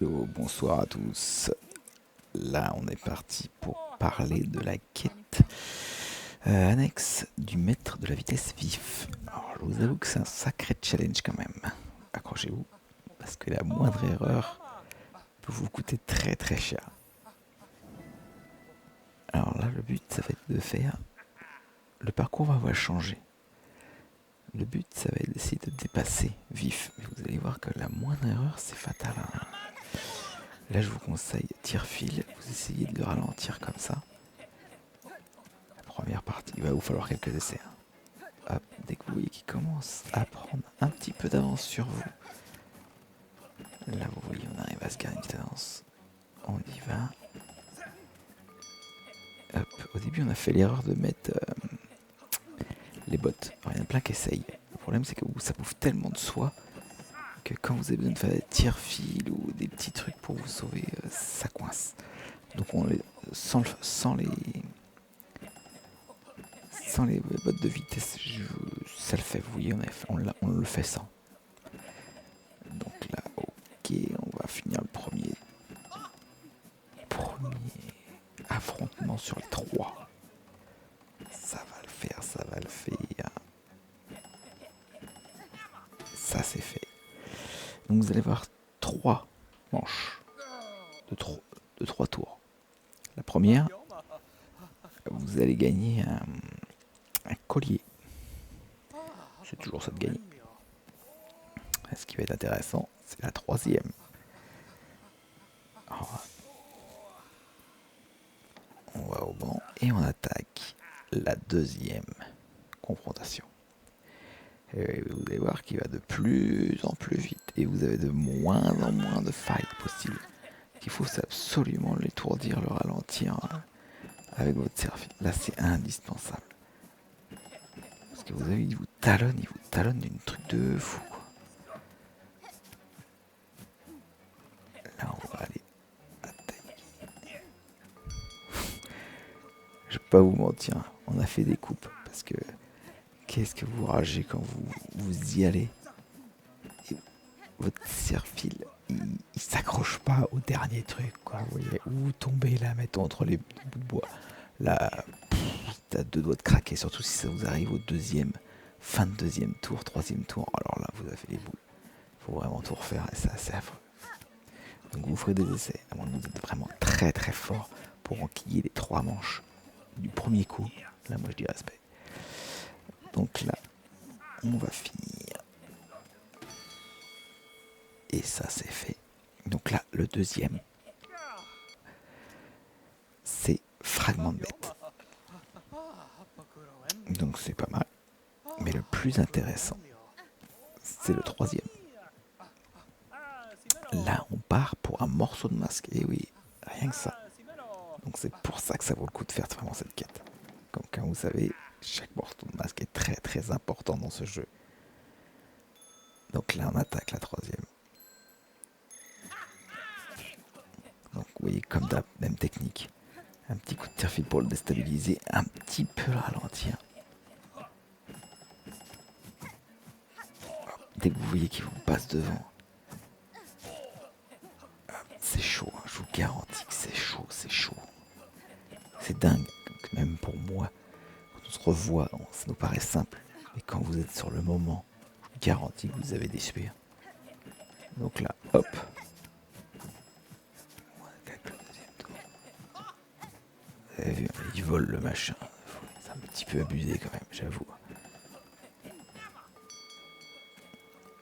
Bonsoir à tous. Là, on est parti pour parler de la quête annexe du maître de la vitesse vif. Alors, je vous avoue que c'est un sacré challenge quand même. Accrochez-vous, parce que la moindre erreur peut vous coûter très très cher. Alors là, le but, ça va être de faire... Le parcours va changer. Le but, ça va être d'essayer de dépasser vif. Mais vous allez voir que la moindre erreur, c'est fatal. Là, je vous conseille tire-fil. Vous essayez de le ralentir comme ça. La première partie, il va vous falloir quelques essais. Hop, dès que vous voyez qu'il commence à prendre un petit peu d'avance sur vous. Là, vous voyez, on arrive à se garder une petite avance. On y va. Hop, au début, on a fait l'erreur de mettre les bottes. Alors, il y en a plein qui essayent. Le problème, c'est que ça bouffe tellement de soi que quand vous avez besoin de faire des tire-fil ou des petits trucs pour vous sauver, ça coince. Donc, sans les bottes de vitesse, ça le fait. Vous voyez, on le fait sans. Donc là, ok, on va finir le premier affrontement sur les 3. Ça va le faire, ça va le faire. Ça, c'est fait. Donc vous allez voir 3 manches de 3 tours. La première, vous allez gagner un collier. C'est toujours ça de gagner. Ce qui va être intéressant, c'est la troisième. Alors, on va au banc et on attaque la deuxième confrontation. Et vous allez voir qu'il va de plus en plus vite et vous avez de moins en moins de failles possibles. Il faut absolument l'étourdir, le ralentir avec votre surf. Là, c'est indispensable. Parce que vous avez, il vous talonne d'une truc de fou, quoi. Là, on va aller attaquer. Je vais pas vous mentir, on a fait des coupes parce que qu'est-ce que vous ragez quand vous y allez. Et votre serre-fil, il s'accroche pas au dernier truc, quoi. Vous voyez, où vous tombez là, mettons entre les bouts de bois. Là, t'as 2 doigts de craquer, surtout si ça vous arrive au fin de deuxième tour, troisième tour. Alors là, vous avez les boules. Faut vraiment tout refaire et c'est assez affreux. Donc vous ferez des essais, à moins que vous êtes vraiment très très fort pour enquiller les 3 manches du premier coup. Là, moi je dis respect. Donc là, on va finir. Et ça, c'est fait. Donc là, le deuxième, c'est fragment de bête. Donc c'est pas mal. Mais le plus intéressant, c'est le troisième. Là, on part pour un morceau de masque. Et oui, rien que ça. Donc c'est pour ça que ça vaut le coup de faire vraiment cette quête. Comme quand vous savez, chaque morceau de masque est très très important dans ce jeu. Donc là, on attaque la troisième. Donc vous voyez, comme d'hab, même technique. Un petit coup de tire-fil pour le déstabiliser, un petit peu le ralentir. Dès que vous voyez qu'il vous passe devant, c'est chaud, hein, je vous garantis que c'est chaud, c'est chaud. C'est dingue, donc même pour moi, quand on se revoit, ça nous paraît simple. Mais quand vous êtes sur le moment, je vous garantis que vous avez des sueurs. Donc là, hop. On attaque le deuxième tour. Vous avez vu, il vole le machin. C'est un petit peu abusé quand même, j'avoue.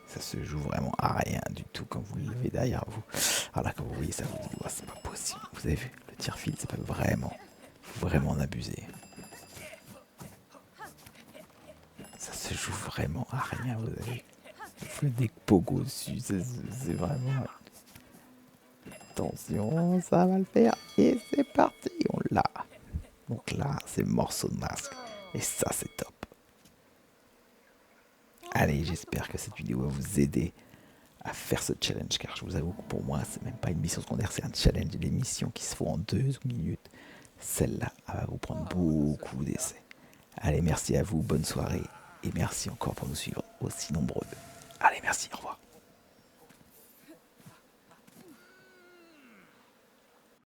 Ça se joue vraiment à rien du tout quand vous l'avez derrière vous. Alors là, quand vous voyez ça, vous vous dites, oh, c'est pas possible. Vous avez vu, le tire-fil, c'est pas vraiment. Faut vraiment en abuser. Ça se joue vraiment à rien, vous avez vu. Vous faites des pogos dessus, c'est vraiment... Attention, ça va le faire. Et c'est parti, on l'a. Donc là, c'est morceau de masque. Et ça, c'est top. Allez, j'espère que cette vidéo va vous aider à faire ce challenge, car je vous avoue que pour moi, c'est même pas une mission secondaire, c'est un challenge. Des missions qui se font en 2 minutes. Celle-là, elle va vous prendre beaucoup d'essais. Allez, merci à vous, bonne soirée, et merci encore pour nous suivre aussi nombreux. Allez, merci, au revoir.